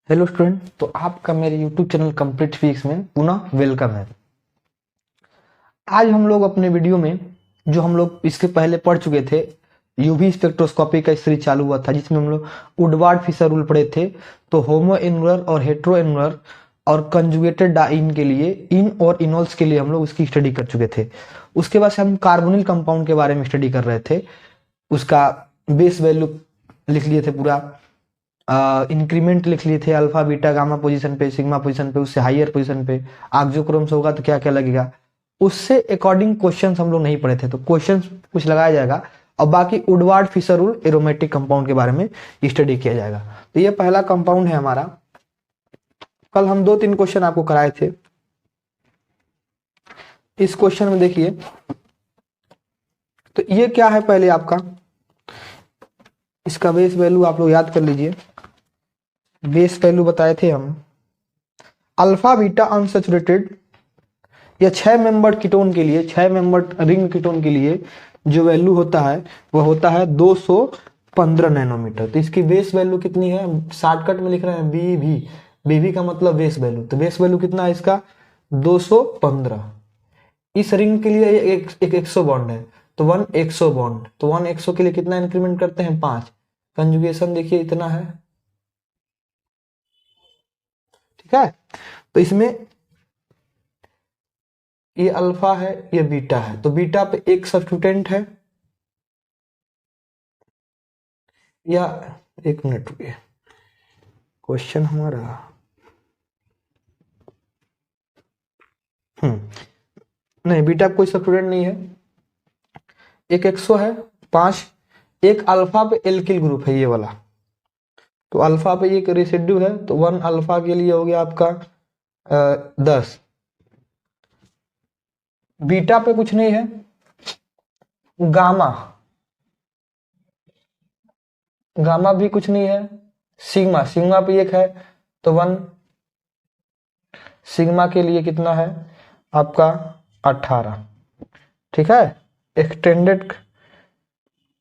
Hello student, तो आपका मेरे यूट्यूब चैनल कंप्लीट फिजिक्स में पुनः वेलकम है। आज हम लोग अपने वीडियो में जो हम लोग इसके पहले पढ़ चुके थे, यूवी स्पेक्ट्रोस्कोपी का सीरीज चालू हुआ था जिसमें हम लोग वुडवार्ड फिशर रूल पढ़े थे। तो होमो एनुलर और हेट्रो एनुलर और कंजुगेटेड डाइन के लिए, इन और इनोल्स के लिए हम लोग उसकी स्टडी कर चुके थे। उसके बाद से हम कार्बोनिल कंपाउंड के बारे में स्टडी कर रहे थे। उसका बेस वैल्यू लिख लिए थे, पूरा इंक्रीमेंट लिख लिए थे, अल्फा बीटा गामा पोजीशन पे, सिग्मा पोजीशन पे, उससे हायर पोजीशन पे ऑक्सोक्रोम से होगा तो क्या क्या लगेगा। उससे अकॉर्डिंग क्वेश्चंस हम लोग नहीं पढ़े थे, तो क्वेश्चंस कुछ लगाया जाएगा और बाकी Woodward Fisher rule aromatic compound के बारे में स्टडी किया जाएगा। तो ये पहला कंपाउंड है हमारा। कल हम 2-3 क्वेश्चन आपको कराए थे। इस क्वेश्चन में देखिए, तो ये क्या है, पहले आपका इसका बेस वैल्यू आप लोग याद कर लीजिए। बेस वैल्यू बताए थे हम, अल्फा बीटा अनसैचुरेटेड या 6 मेंबर्ड कीटोन के लिए, 6 मेंबर्ड रिंग कीटोन के लिए जो वैल्यू होता है वह होता है 215 नैनोमीटर। तो इसकी बेस वैल्यू कितनी है, शॉर्टकट में लिख रहे हैं बीवी। बीवी का मतलब बेस वैल्यू, तो बेस वैल्यू कितना है इसका 215। इस रिंग के लिए एक 100 बॉन्ड है, तो 1 100 बॉन्ड, तो 1 100 के लिए कितना इंक्रीमेंट करते हैं 5। कंजुगेशन देखिए इतना है, ठीक है। तो इसमें ये अल्फा है, ये बीटा है, तो बीटा पे एक सब्स्टिट्यूटेंट है, या एक मिनट रुकिए, क्वेश्चन हमारा नहीं, बीटा पे कोई सब्स्टिट्यूटेंट नहीं है। एक 100 है, 5, एक अल्फा पे एल्किल ग्रुप है ये वाला, तो अल्फा पे एक रेसिड्यू है, तो 1 अल्फा के लिए हो गया आपका 10। बीटा पे कुछ नहीं है। गामा, गामा भी कुछ नहीं है। सिग्मा, सिग्मा पे एक है, तो 1 सिग्मा के लिए कितना है आपका 18, ठीक है। एक्सटेंडेड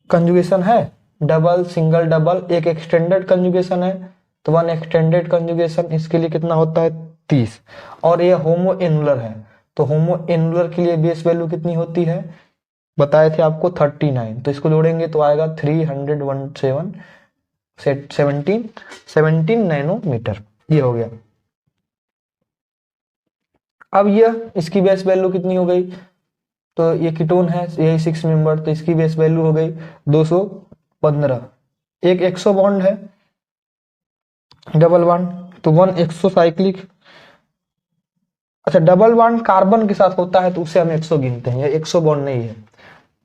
कंजुगेशन है, डबल सिंगल डबल, एक एक्सटेंडेड कंजुगेशन है, तो 1 एक्सटेंडेड कंजुगेशन, इसके लिए कितना होता है 30। और ये होमो एनुलर है, तो होमो एनुलर के लिए बेस वैल्यू कितनी होती है बताए थे आपको 39, तो इसको जोड़ेंगे तो आएगा 317 नैनोमीटर, ये हो गया। अब यह इसकी बेस वैल्यू कितनी हो गई, तो ये कीटोन है, यही 6 मेंबर, तो इसकी बेस वैल्यू हो गई 215। एक 100 बॉन्ड है, डबल बॉन्ड, तो 1 एक्सोसाइक्लिक। अच्छा, डबल बॉन्ड कार्बन के साथ होता है तो उसे हम 100 गिनते हैं, ये 100 बॉन्ड नहीं है।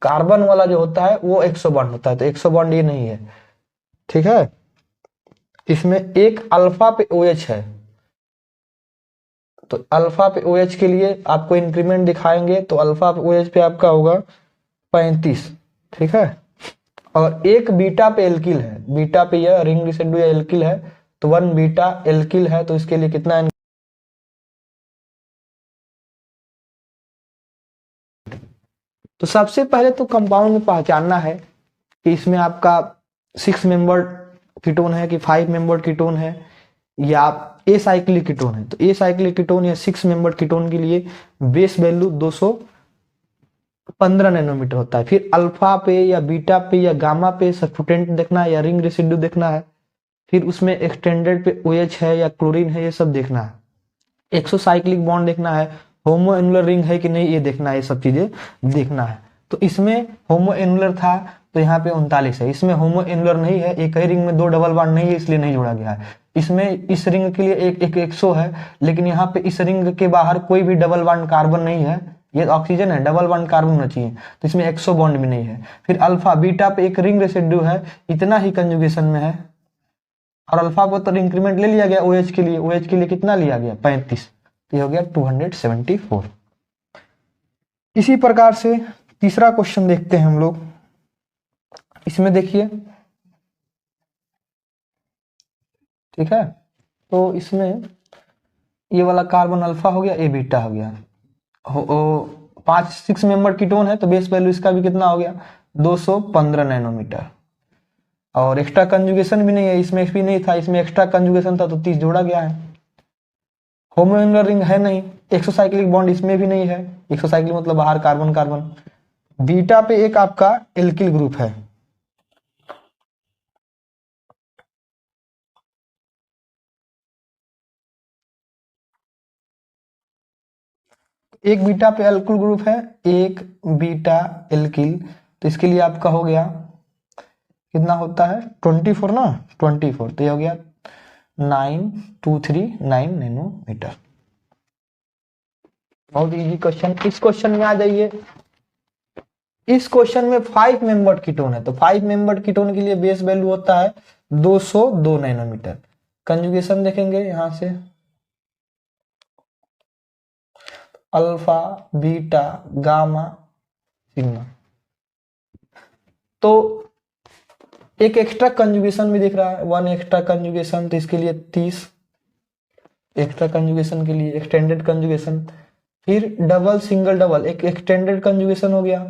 कार्बन वाला जो होता है वो 100 बॉन्ड होता है, तो 100 बॉन्ड ये नहीं है, ठीक है। इसमें एक अल्फा पे OH है, तो अल्फा पे OH के लिए आपको इंक्रीमेंट दिखाएंगे, तो अल्फा पे OH पे आपका होगा 35, ठीक है। और एक बीटा पे एल्किल है, बीटा पे यह रिंग रेसिड्यू या एल्किल है, तो 1 बीटा एल्किल है, तो इसके लिए कितना। तो सबसे पहले तो कंपाउंड में पहचानना है कि इसमें आपका 6 मेंबर्ड कीटोन है कि 5 मेंबर्ड कीटोन है या ए साइक्लिक कीटोन है। तो ए साइक्लिक कीटोन या 6 मेंबर्ड कीटोन के लिए बेस वैल्यू 215 नैनोमीटर होता है। फिर अल्फा पे या बीटा पे या गामा पे सब्स्टिट्यूटेंट देखना है या रिंग रेसिड्यू देखना है। फिर उसमें एक्सटेंडेड पे OH है या क्लोरीन है, ये सब देखना है। एक्सोसाइक्लिक बॉन्ड देखना है, होमो एनुलर रिंग है कि नहीं ये देखना है, ये सब चीजें देखना है। तो इसमें होमो एनुलर था तो यहाँ पे 39 है, इसमें होमो एनुलर नहीं है, एक ही रिंग में 2 डबल बॉन्ड नहीं है, इसलिए नहीं जोड़ा गया है। इसमें इस रिंग के लिए एक 100 है, लेकिन यहाँ पे इस रिंग के बाहर कोई भी डबल बॉन्ड कार्बन नहीं है, ये ऑक्सीजन है, डबल बॉन्ड कार्बन होना चाहिए, तो इसमें 100 बॉन्ड भी नहीं है। फिर अल्फा बीटा पे एक रिंग रेसिड्यू है, इतना ही कंजुगेशन में है, और अल्फा को तो इंक्रीमेंट ले लिया गया OH के लिए, OH के लिए कितना लिया गया 35, तो ये हो गया 274। इसी प्रकार से तीसरा क्वेश्चन देखते हैं हम लोग। इसमें देखिए, ठीक है, तो इसमें ये वाला कार्बन अल्फा हो गया, ये बीटा हो गया, 6 मेंबर कीटोन है, तो बेस वैल्यू इसका भी कितना हो गया 215 नैनोमीटर। और एक्स्ट्रा कंजुगेशन भी नहीं है, इसमें भी नहीं था, इसमें एक्स्ट्रा कंजुगेशन था तो 30 जोड़ा गया है। होमोन्यूलर रिंग है नहीं, एक्सोसाइक्लिक बॉन्ड इसमें भी नहीं है, एक्सोसाइक्लिक मतलब बाहर कार्बन कार्बन। बीटा पे एक आपका एल्किल ग्रुप है, एक बीटा पे एल्किल ग्रुप है, एक बीटा एल्किल, तो इसके लिए आपका हो गया कितना होता है 24 ना, 24, तो ये हो गया 9239 नैनोमीटर। बहुत इजी क्वेश्चन। इस क्वेश्चन में आ जाइए, इस क्वेश्चन में 5 मेंबर्ड कीटोन है, तो 5 मेंबर्ड कीटोन के लिए बेस वैल्यू होता है 202 नैनोमीटर। कंजुगेशन देखेंगे यहां से, अल्फा बीटा गामा सिग्मा, तो एक एक्स्ट्रा कंजुगेशन भी दिख रहा है, 1 एक्स्ट्रा कंजुगेशन, तो इसके लिए 30 एक्स्ट्रा कंजुगेशन के लिए एक्सटेंडेड कंजुगेशन। फिर डबल सिंगल डबल एक एक्सटेंडेड कंजुगेशन हो गया।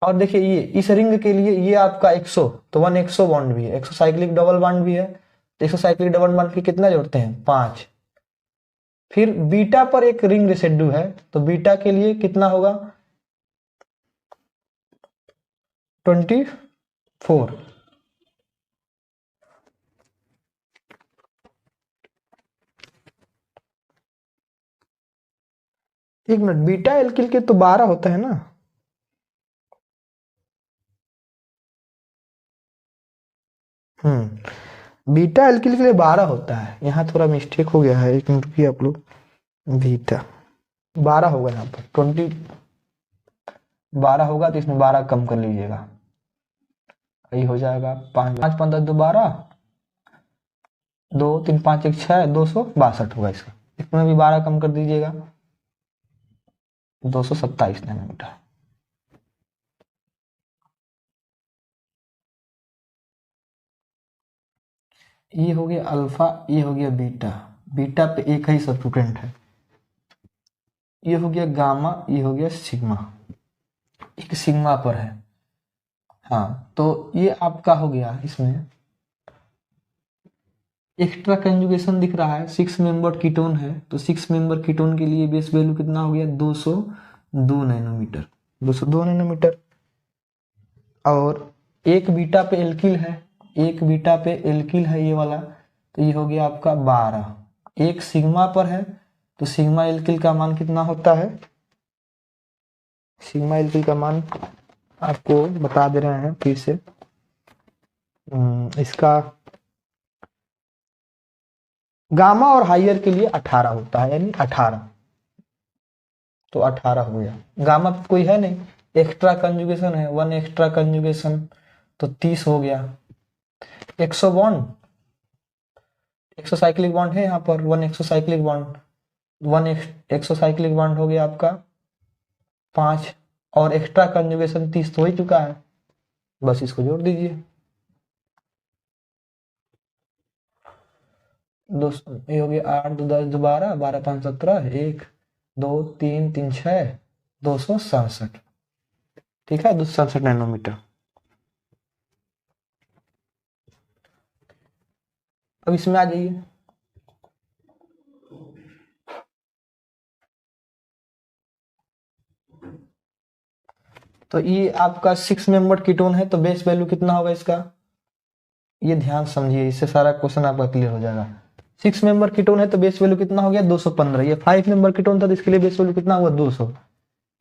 और देखिए ये इस रिंग के लिए ये आपका 100, तो 1 एक्सो बॉन्ड भी है, एक्सोसाइक्लिक डबल बॉन्ड भी है, तो एक्सोसाइक्लिक डबल बॉन्ड के कितना जोड़ते हैं 5। फिर बीटा पर एक रिंग रेसिड्यू है, तो बीटा के लिए कितना होगा 24। एक मिनट, बीटा एल्किल के तो 12 होता है ना, बीटा एल्किल के लिए 12 होता है, यहाँ थोड़ा मिस्टेक हो गया है, एक मिनट रुकिए आप लोग, बीटा 12 होगा यहाँ पर, 12 होगा तो इसमें 12 कम कर लीजिएगा, यही हो जाएगा 5 5 15 2 12, 2 3 5 1 6, 262 होगा इसका, इसमें भी 12 कम कर दीजिएगा, 227 नैनोमीटर। ये हो गया अल्फा, ये हो गया बीटा, बीटा पे एक ही सब्स्टिट्यूएंट है, ये हो गया गामा, ये हो गया सिग्मा, एक सिग्मा पर है। हाँ, तो ये आपका हो गया, इसमें एक्स्ट्रा कंजुगेशन दिख रहा है, 6 मेंबर कीटोन है, तो 6 मेंबर कीटोन के लिए बेस वैल्यू कितना हो गया 202 नैनोमीटर, 202 नैनोमीटर। और एक बीटा पे एल्किल है, एक बीटा पे एल्किल है ये वाला, तो ये हो गया आपका 12। एक सिग्मा पर है, तो सिग्मा एल्किल का मान कितना होता है, सिग्मा एल्किल का मान आपको बता दे रहे हैं फिर से, इसका गामा और हाइयर के लिए 18 होता है, यानी 18, तो 18 हो गया। गामा पे कोई है नहीं, एक्स्ट्रा कंजुगेशन है, 1 एक्स्ट्रा कंजुगेशन, तो 30 हो गया। 100 बॉन्ड, एक्सोसाइक्लिक बॉन्ड है यहाँ पर, 1 एक्सोसाइक्लिक बॉन्ड, 1 एक्सोसाइक्लिक बॉन्ड हो गया आपका 5, और एक्स्ट्रा कंजुगेशन 30 तो हो ही चुका है, बस इसको जोड़ दीजिए। ये हो गया 8 2 10 12 12 5 17, 1 2 3 3 6, 267, ठीक है, 267 नैनोमीटर। अब इसमें आ जाइए, तो ये आपका 6 मेंबर कीटोन है, तो बेस वैल्यू कितना होगा इसका, ये ध्यान समझिए, इससे सारा क्वेश्चन आपका क्लियर हो जाएगा। 6 मेंबर कीटोन है तो बेस वैल्यू कितना हो गया 215। ये 5 मेंबर कीटोन था तो इसके लिए बेस वैल्यू कितना हुआ 200।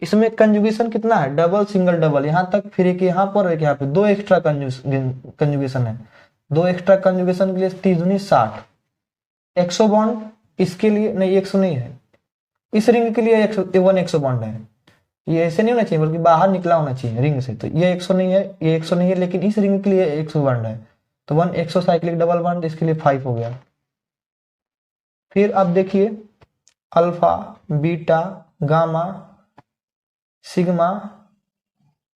इसमें कंजुगेशन कितना है, डबल सिंगल डबल, यहाँ तक, फिर एक यहाँ पर एक यहाँ पे, 2 एक्स्ट्रा कंजुगेशन है, 2 एक्स्ट्रा कंजुगेशन के लिए 30 दूनी 60। 100 बॉन्ड इसके लिए नहीं, 100 नहीं है, इस रिंग के लिए 100 बॉन्ड है, ये ऐसे नहीं होना चाहिए बल्कि बाहर निकला होना चाहिए रिंग से, तो ये 100 नहीं है, ये 100 नहीं है, लेकिन इस रिंग के लिए 100 बॉन्ड है, तो 1 एक्सोसाइक्लिक डबल बॉन्ड, इसके लिए 5 हो गया। फिर अब देखिए alpha beta gamma sigma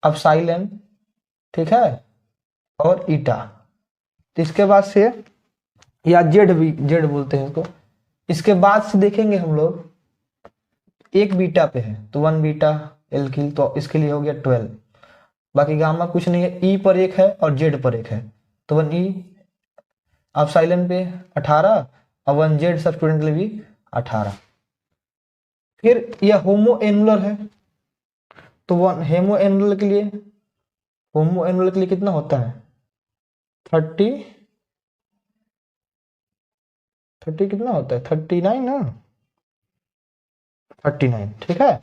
epsilon, ठीक है, और ईटा, तो इसके बाद से, या जेड भी, जेड बोलते हैं इसको, इसके बाद से देखेंगे हम लोग, एक बीटा पे है तो 1 बीटा एल्किल, तो इसके लिए हो गया 12, बाकी गामा कुछ नहीं है, ई पर एक है और जेड पर एक है, तो 1E एप्सिलॉन पे 18 और 1Z सब्स्टिट्यूएंट के लिए भी 18। फिर यह होमो एनुलर है, तो हेमो एनुलर के लिए, होमो एनुलर के लिए कितना होता है 30 कितना होता है 39 ना, 39 ठीक है।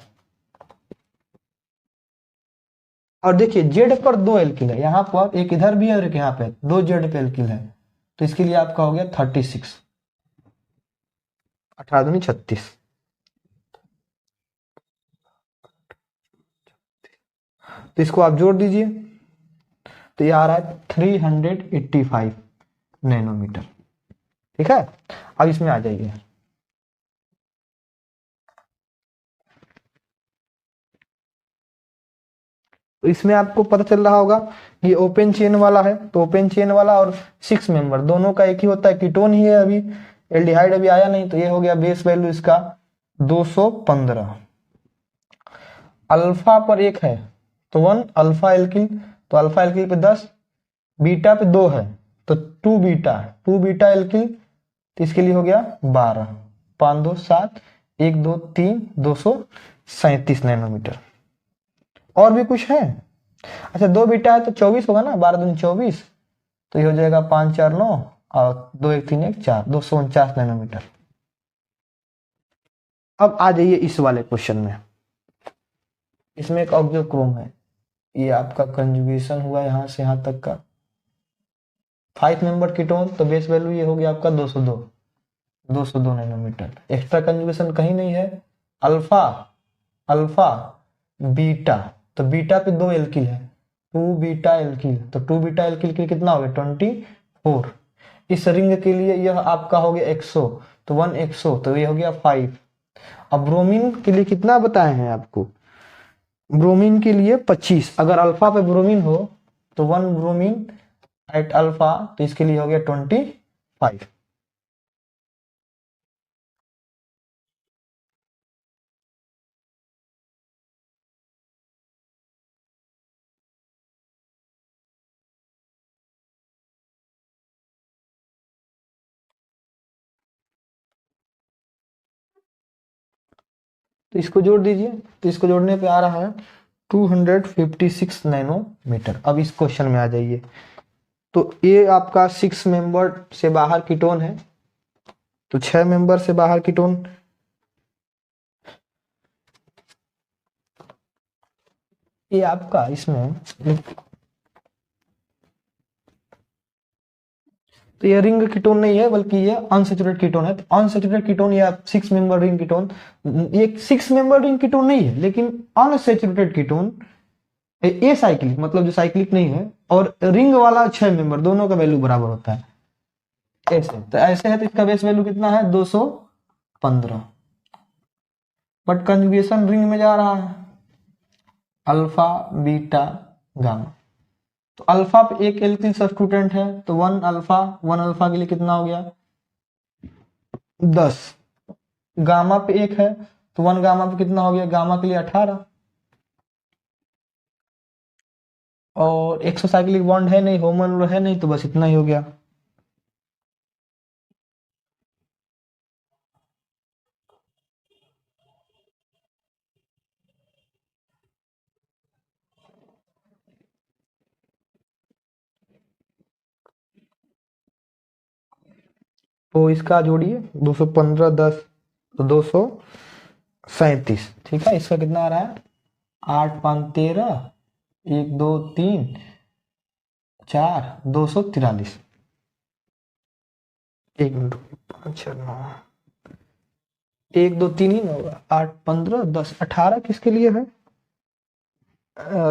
और देखिए जेड पर 2 एल्किल है, यहाँ पर एक इधर भी है और एक यहाँ पे 2 जेड पे एल्किल है, तो इसके लिए आपका हो गया 36, 18 दूनी 36। तो इसको आप जोड़ दीजिए, तो ये आ रहा है 385 नैनोमीटर, ठीक है। अब इसमें आ जाइए, तो इसमें आपको पता चल रहा होगा ये ओपन चेन वाला है, तो ओपन चेन वाला और 6 मेंबर दोनों का एक ही होता है, कीटोन ही है, अभी एल्डिहाइड अभी आया नहीं, तो ये हो गया बेस वैल्यू इसका 215। अल्फा पर 1 है तो 1 अल्फा एल्किल, तो अल्फा एल्किल पे 10, बीटा पे 2 है तो 2 बीटा, 2 बीटा एल्किल, तो इसके लिए हो गया 12, 5 2 7, 1 2 3, 237 नैनोमीटर। और भी कुछ है, अच्छा 2 बीटा है तो 24 होगा ना, 12 दूनी 24, तो ये हो जाएगा 5 4 9 और 2 1 3 1 4, 249 नैनोमीटर। अब आ जाइए इस वाले क्वेश्चन में, इसमें एक ऑक्सोक्रोम है, ये आपका कंजुगेशन हुआ यहाँ से यहाँ तक का 5 मेंबर कीटोन, तो बेस वैल्यू ये हो गया आपका 202 नैनोमीटर। एक्स्ट्रा कंजुगेशन कहीं नहीं है, अल्फा अल्फा बीटा, तो बीटा पे 2 एल्किल है, 2 बीटा एल्किल, तो 2 बीटा एल्किल के लिए कितना हो गया 24। इस रिंग के लिए यह आपका हो गया 100, तो 1 100, तो ये हो गया 5। अब ब्रोमीन के लिए कितना बताए हैं आपको, ब्रोमीन के लिए 25, अगर अल्फा पे ब्रोमीन हो तो 1 ब्रोमीन एट अल्फा, तो इसके लिए हो गया 25। तो इसको जोड़ दीजिए, तो इसको जोड़ने पे आ रहा है 256 नैनोमीटर। अब इस क्वेश्चन में आ जाइए, तो ये आपका 6 मेंबर से बाहर कीटोन है, तो 6 मेंबर से बाहर कीटोन, ये आपका इसमें, तो ये रिंग कीटोन नहीं है बल्कि ये अनसैचुरेटेड कीटोन है, तो अनसैचुरेटेड कीटोन या 6 मेंबर रिंग कीटोन, ये 6 मेंबर रिंग कीटोन नहीं है लेकिन अनसैचुरेटेड कीटोन, ए साइक्लिक मतलब जो साइक्लिक नहीं है, और रिंग वाला 6 मेंबर, दोनों का वैल्यू बराबर होता है ऐसे, तो ऐसे है, तो इसका बेस वैल्यू कितना है 215, बट कंजुगेशन रिंग में जा रहा है अल्फा बीटा गामा, तो अल्फा पे एक एल्किल सब्स्टिट्यूएंट है, तो 1 अल्फा के लिए कितना हो गया 10, गामा पे 1 है तो 1 गामा पे कितना हो गया, गामा के लिए 18, और एक्सोसाइक्लिक बॉन्ड है नहीं, होमोनूलर है नहीं, तो बस इतना ही हो गया। तो इसका जोड़िए 215 10 तो 237, ठीक है। इसका कितना आ रहा है 8 5 13, 1 2 3 4, 243, 1 2 5 6 9, 1 2 3 ही ना होगा, 8 15 10 18 किसके लिए है,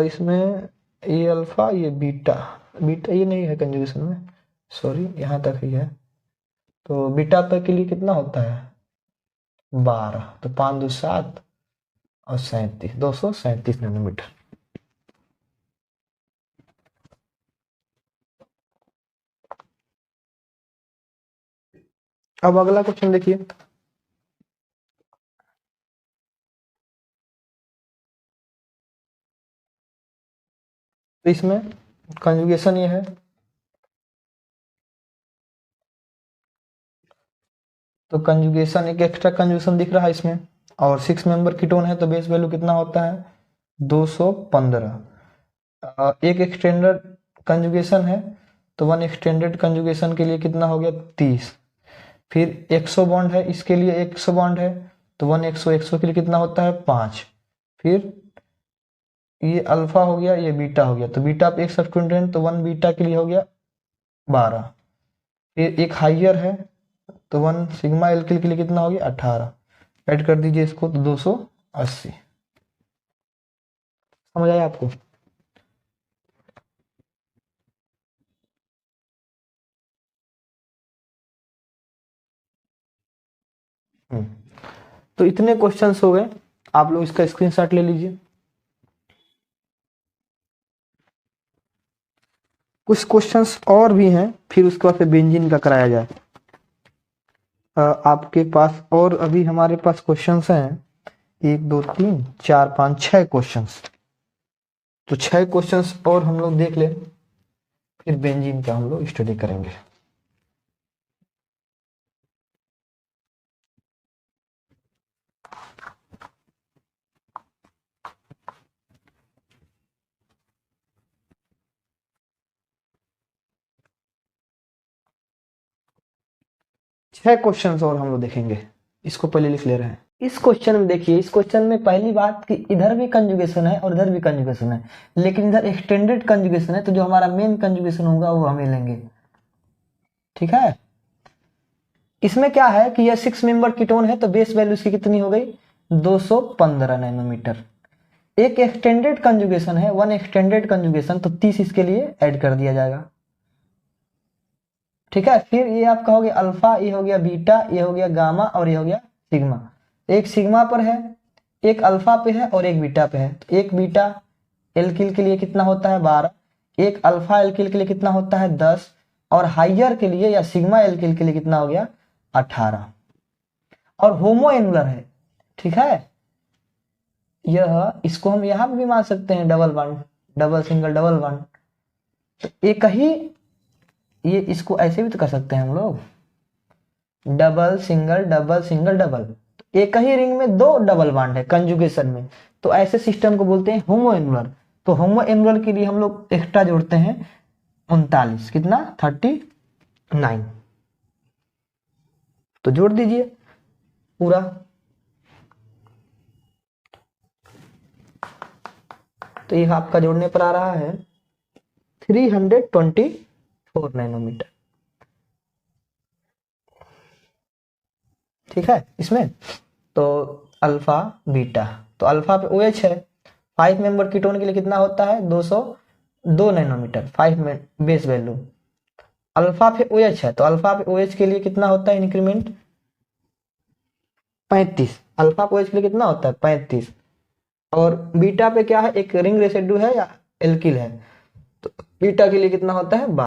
इसमें ये अल्फा ये बीटा, बीटा ये नहीं है कंजुगेशन में, सॉरी यहाँ तक ही है, तो बीटा पर के लिए कितना होता है 12, तो 5 2 7 और 37, 237 नैनोमीटर। अब अगला क्वेश्चन देखिए, तो इसमें कंजुगेशन ये है, तो कंजुगेशन, एक एक्स्ट्रा कंजुगेशन दिख रहा है इसमें, और 6 मेंबर कीटोन है तो बेस वैल्यू कितना होता है 215। एक एक्सटेंडेड कंजुगेशन है तो वन एक्सटेंडेड कंजुगेशन के लिए कितना हो गया 30। फिर 100 बॉन्ड है, इसके लिए 100 बॉन्ड है तो 100 के लिए कितना होता है 5। फिर ये अल्फा हो गया, ये बीटा हो गया, तो बीटा पे एक सब्स्टिट्यूएंट तो 1 बीटा के लिए हो गया 12। फिर एक हाइयर है तो 1 सिग्मा एल्किल के लिए कितना हो गया 18। ऐड कर दीजिए इसको तो 280। समझ आया आपको? तो इतने क्वेश्चंस हो गए, आप लोग इसका स्क्रीनशॉट ले लीजिए। कुछ क्वेश्चंस और भी हैं, फिर उसके बाद बेंजीन का कराया जाए। आपके पास और अभी हमारे पास क्वेश्चंस हैं 1 2 3 4 5 6 क्वेश्चंस। तो 6 क्वेश्चंस और हम लोग देख लें, फिर बेंजीन का हम लोग स्टडी करेंगे। छह क्वेश्चंस और हम लोग देखेंगे, इसको पहले लिख ले रहे हैं। इस क्वेश्चन में देखिए, इस क्वेश्चन में पहली बात कि इधर भी कंजुगेशन है और इधर भी कंजुगेशन है, लेकिन इधर एक्सटेंडेड कंजुगेशन है, तो जो हमारा मेन कंजुगेशन होगा वो हमें लेंगे। ठीक है, इसमें क्या है कि यह 6 मेंबर कीटोन है तो बेस वैल्यू इसकी कितनी हो गई 215 नैनोमीटर। एक एक्सटेंडेड कंजुगेशन है, वन एक्सटेंडेड कंजुगेशन, तो 30 इसके लिए ऐड कर दिया जाएगा। ठीक है, फिर ये आपका हो गया अल्फा, ये हो गया बीटा, ये हो गया गामा और ये हो गया सिग्मा। एक सिग्मा पर है, एक अल्फा पे है और एक बीटा पे है। तो एक बीटा एल्किल के लिए कितना होता है 12, एक अल्फा एल्किल के लिए कितना होता है 10, और हाइयर के लिए या सिग्मा एल्किल के लिए कितना हो गया 18। और होमो एनुलर है। ठीक है, यह इसको हम यहां भी मान सकते हैं double bond, double single double bond. तो एक ही, ये इसको ऐसे भी तो कर सकते हैं हम लोग, double single double single double. एक ही रिंग में दो डबल बॉन्ड है कंजुगेशन में, तो ऐसे सिस्टम को बोलते हैं होमोएनुलर। तो होमोएनुलर के लिए हम लोग एक्स्ट्रा जोड़ते हैं 39, कितना 39। तो जोड़ दीजिए पूरा। तो ये आपका जोड़ने पर आ रहा है 324 नैनोमीटर। ठीक है, इसमें तो अल्फा बीटा, तो अल्फा पे OH है, 5 मेंबर कीटोन के लिए कितना होता है 202 नैनोमीटर 5 में बेस वैल्यू। अल्फा पे OH है तो अल्फा पे OH के लिए कितना होता है इंक्रीमेंट 35। अल्फा पे OH के लिए कितना होता है 35। और बीटा पे क्या है, एक रिंग रेसिड्यू है या एल्किल है, तो बीटा के लिए कितना होता है 12।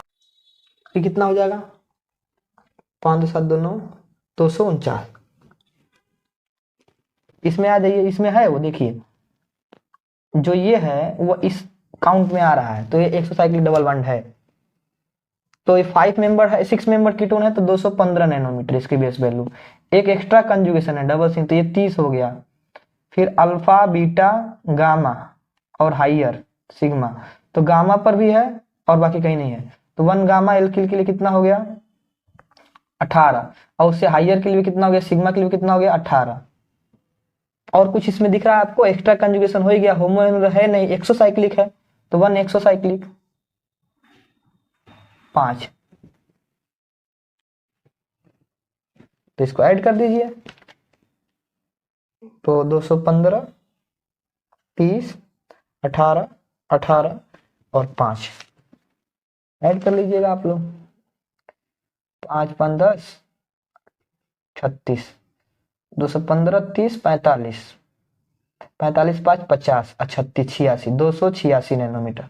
ये कितना हो जाएगा 5 7 2 9 249। इसमें आ जाइए, इसमें है वो देखिए, जो ये है वो इस काउंट में आ रहा है, तो ये एक्सोसाइक्लिक डबल बॉन्ड है। तो ये 5 मेंबर है, 6 मेंबर कीटोन है तो 215 नैनोमीटर इसकी बेस वैल्यू। एक एक्स्ट्रा कंजुगेशन है डबल सिंग, तो ये 30 हो गया। फिर अल्फा बीटा गामा और हाइयर सिग्मा, तो गामा पर भी है और बाकी कहीं नहीं है, तो 1 गामा एल्किल के लिए कितना हो गया 18, और उससे हाइयर के लिए कितना हो गया, सिग्मा के लिए कितना हो गया 18। और कुछ इसमें दिख रहा है आपको, एक्स्ट्रा कंजुगेशन हो ही गया, होमोएनुलर है नहीं, एक्सोसाइक्लिक है, तो 1 एक्सोसाइक्लिक 5। तो इसको ऐड कर दीजिए, तो 215 30 18 18 और 5 ऐड कर लीजिएगा आप लोग। 5 5 10 36, 215 30 45, 45 5 50 और 36 86, 286 नैनोमीटर।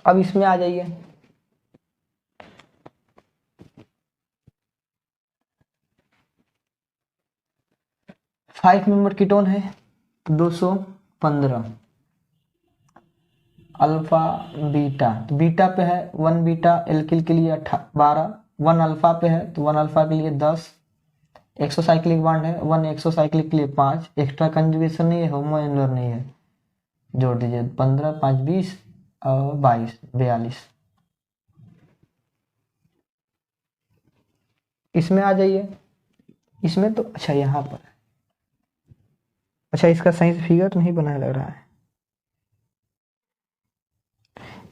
अब इसमें आ जाइए, 5 मेंबर कीटोन है 215 अल्फा बीटा, तो बीटा पे है 1 बीटा एल्किल के लिए 12, 1 अल्फा पे है तो 1 अल्फा के लिए 10, एक्सोसाइक्लिक बॉन्ड है 1 एक्सोसाइक्लिक के लिए 5, एक्स्ट्रा कंजुगेशन नहीं है, होमोएनुलर नहीं है, जोड़ दीजिए 15 5 20 और 22 42। इसमें आ जाइए, इसमें तो अच्छा यहाँ पर, अच्छा इसका सही से फिगर नहीं बनाया लग रहा है,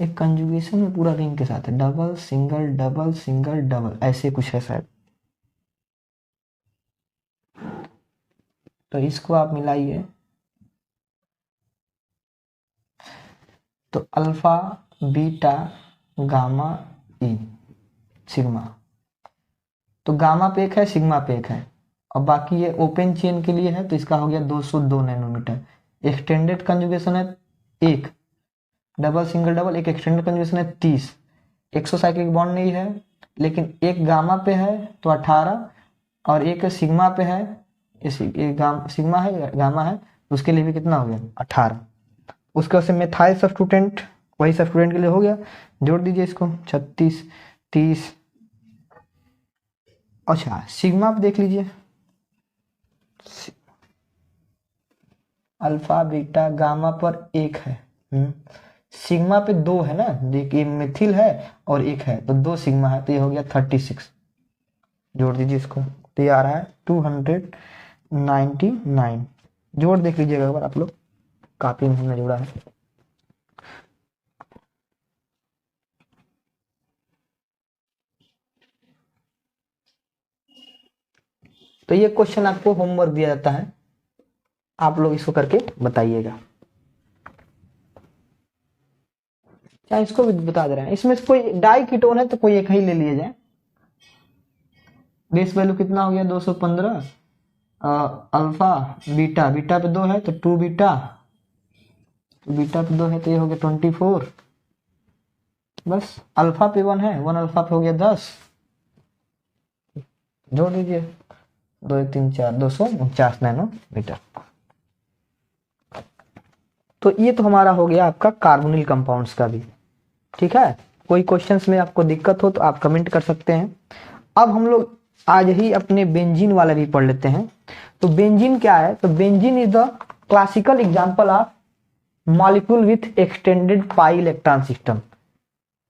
एक कंजुगेशन में पूरा रिंग के साथ है, डबल सिंगल डबल ऐसे कुछ है शायद, तो इसको आप मिलाइए तो अल्फा बीटा गामा ई सिग्मा, तो गामा पे एक है सिग्मा पे एक है, और बाकी ये ओपन चेन के लिए है तो इसका हो गया 202 नैनोमीटर। एक्सटेंडेड कंजुगेशन है एक, डबल सिंगल डबल एक एक्सटेंडेड कंजुगेशन है 30, एक्सोसाइक्लिक बॉन्ड नहीं है, लेकिन एक गामा पे है तो 18 और एक सिग्मा पे है, सिग्मा है गामा है, उसके लिए भी कितना हो गया 18। उसके बाद से मेथाइल सब्स्टिट्यूटेंट वही सब्स्टिट्यूटेंट के लिए हो गया, जोड़ दीजिए इसको 36 30। अच्छा सिग्मा पे देख लीजिए, अल्फा बीटा गामा पर एक है, सिग्मा पे 2 है ना, देखिए मिथिल है और एक है तो 2 सिग्मा है, तो ये हो गया 36, जोड़ दीजिए इसको तो ये आ रहा है 299, जोड़ देख लीजिएगा अगर आप लोग, काफी हमने जोड़ा है। तो ये क्वेश्चन आपको होमवर्क दिया जाता है, आप लोग इसको करके बताइएगा, क्या इसको भी बता दे रहे हैं, इसमें से कोई डाई कीटोन है तो कोई एक ही ले लिया जाए। बेस वैल्यू कितना हो गया 215, अल्फा बीटा, बीटा पे 2 है तो 2 बीटा, बीटा पे 2 है तो ये हो गया 24, बस अल्फा पे 1 है, 1 अल्फा पे हो गया 10, जोड़ दीजिए 2 3 4 249 नैनोमीटर। तो ये तो हमारा हो गया आपका कार्बोनिल कंपाउंड्स का भी, ठीक है। कोई क्वेश्चंस में आपको दिक्कत हो तो आप कमेंट कर सकते हैं। अब हम लोग आज ही अपने बेंजीन वाला भी पढ़ लेते हैं। तो बेंजीन क्या है, तो benzene is the classical example of molecule with extended pi electron system.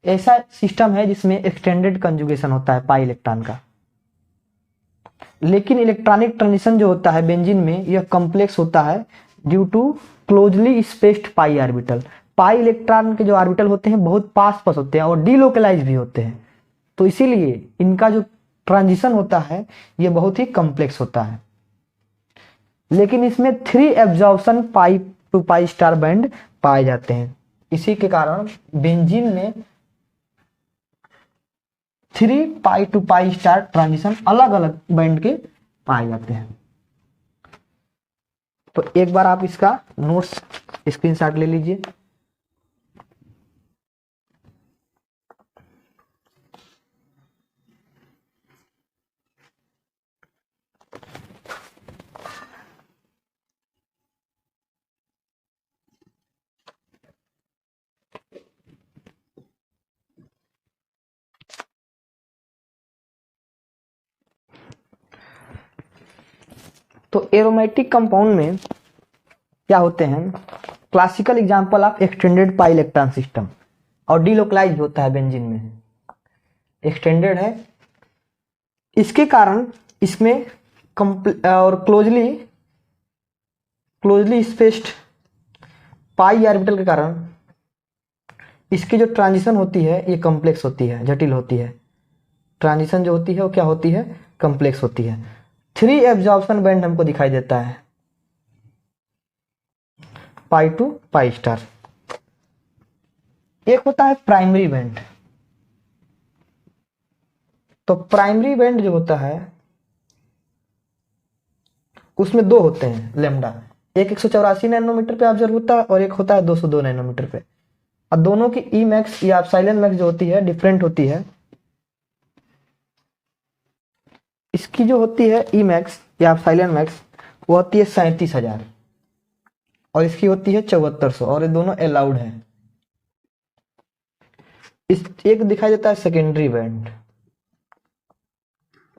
ऐसा सिस्टम है जिसमें एक्सटेंडेड कंजुगेशन होता है पाई इलेक्ट्रॉन का, लेकिन इलेक्ट्रॉनिक ट्रांजिशन जो होता है बेंजीन में यह कॉम्प्लेक्स होता है due to closely spaced pi orbital. Pi electron के जो ऑर्बिटल होते हैं बहुत पास पास होते हैं और डीलोकलाइज भी होते हैं, तो इसीलिए इनका जो ट्रांजिशन होता है ये बहुत ही कॉम्प्लेक्स होता है। लेकिन इसमें 3 absorption pi to pi star band पाए जाते हैं, इसी के कारण बेंजीन में 3 pi to pi star transition अलग अलग बैंड के पाए जाते हैं। तो एक बार आप इसका नोट्स स्क्रीनशॉट ले लीजिए। तो एरोमेटिक कंपाउंड में क्या होते हैं, classical example of extended pi electron system, और डीलोकलाइज होता है बेंजीन में, एक्सटेंडेड है, इसके कारण इसमें और क्लोजली स्पेस्ड पाई ऑर्बिटल के कारण इसकी जो ट्रांजिशन होती है ये कॉम्प्लेक्स होती है, जटिल होती है। ट्रांजिशन जो होती है वो क्या होती है, कॉम्प्लेक्स होती है। 3 एब्जॉर्प्शन बैंड हमको दिखाई देता है पाई टू पाई स्टार। एक होता है प्राइमरी बैंड, तो प्राइमरी बैंड जो होता है उसमें 2 होते हैं लेमडा, एक 184 नैनोमीटर पे ऑब्जर्व होता है और एक होता है 202 नैनोमीटर पे। और दोनों की ई मैक्स या एप्सिलॉन मैक्स जो होती है डिफरेंट होती है। इसकी जो होती है ई मैक्स या एप्सिलॉन मैक्स वो होती है 37,000 और इसकी होती है 7400 और ये दोनों अलाउड है। इस एक दिखाई देता है सेकेंडरी बैंड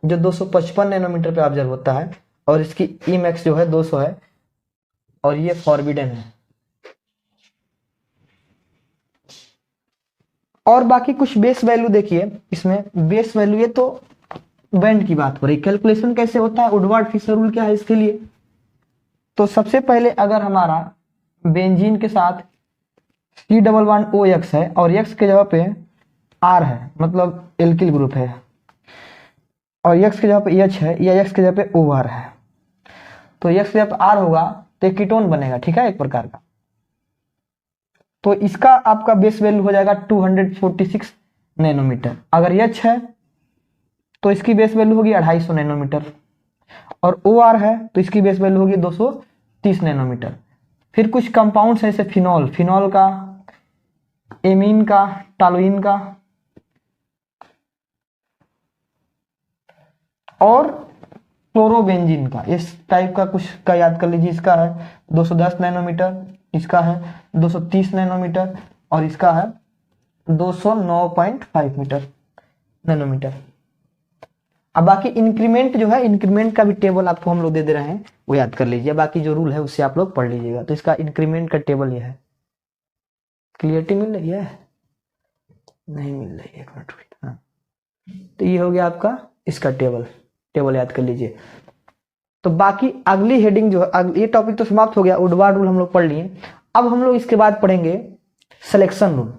जो 255 नैनोमीटर पे ऑब्जर्व होता है और इसकी ई मैक्स जो है 200 है और ये फॉरबिडन है। और बाकी कुछ बेस वैल्यू देखिए, इसमें बेस वैल्यू ये तो बैंड की बात हो रही, कैलकुलेशन कैसे होता है, वुडवार्ड फिशर रूल क्या है इसके लिए। तो सबसे पहले अगर हमारा बेंजीन के साथ C11OX है और X के जगह पे R है, मतलब एल्किल ग्रुप है, और X के जगह पे H है या X के जगह पे OR है, तो X के जगह पे R होगा तो कीटोन बनेगा, ठीक है, एक प्रकार का। तो इसका आपका बेस वैल्यू हो जाएगा 246 नैनोमीटर। अगर H है तो इसकी बेस वैल्यू होगी 250 नैनोमीटर और OR है तो इसकी बेस वैल्यू होगी 230 नैनोमीटर। फिर कुछ कंपाउंड्स है जैसे फिनॉल, फिनॉल का, एमीन का, टॉलुइन का और क्लोरोबेंजीन का, इस टाइप का कुछ का याद कर लीजिए। इसका है 210 नैनोमीटर, इसका है 230 नैनोमीटर और इसका है 209.5 मीटर नैनोमीटर। अब बाकी इंक्रीमेंट जो है, इंक्रीमेंट का भी टेबल आपको हम लोग दे रहे हैं, वो याद कर लीजिए। बाकी जो रूल है उससे आप लोग पढ़ लीजिएगा। तो इसका इंक्रीमेंट का टेबल ये है। क्लियरिटी मिल रही है? नहीं मिल रही है, एक मिनट। हाँ, तो ये हो गया आपका इसका टेबल याद कर लीजिए। तो बाकी अगली हेडिंग जो है, ये टॉपिक तो समाप्त हो गया, वुडवार्ड रूल हम लोग पढ़ लिए। अब हम लोग इसके बाद पढ़ेंगे सिलेक्शन रूल।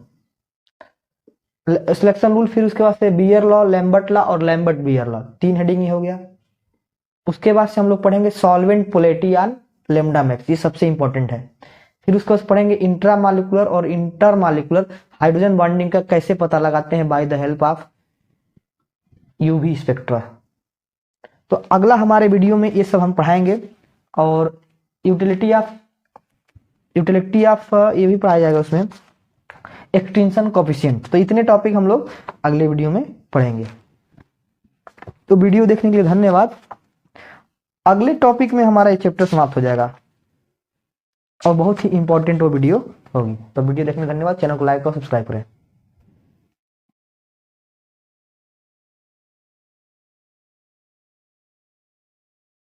सिलेक्शन रूल, फिर उसके बाद से बियर लॉ, लैम्बर्ट लॉ और लैम्बर्ट बियर लॉ, 3 हेडिंग ही हो गया। उसके बाद से हम लोग पढ़ेंगे solvent polarity on lambda max, ये सबसे इंपॉर्टेंट है। फिर उसके बाद पढ़ेंगे इंट्रामॉलिक्यूलर और इंटरमॉलिक्यूलर हाइड्रोजन बॉन्डिंग का कैसे पता लगाते हैं by the help of UV spectra. तो अगला हमारे वीडियो में ये सब हम पढ़ाएंगे और यूटिलिटी ऑफ ये भी पढ़ाया जाएगा उसमें, एक्सटिंक्शन कोएफिशिएंट। तो इतने टॉपिक हम लोग अगले वीडियो में पढ़ेंगे। तो वीडियो देखने के लिए धन्यवाद। अगले टॉपिक में हमारा ये चैप्टर समाप्त हो जाएगा और बहुत ही इंपॉर्टेंट वो वीडियो होगी। तो वीडियो देखने के लिए धन्यवाद। चैनल को लाइक और सब्सक्राइब करें।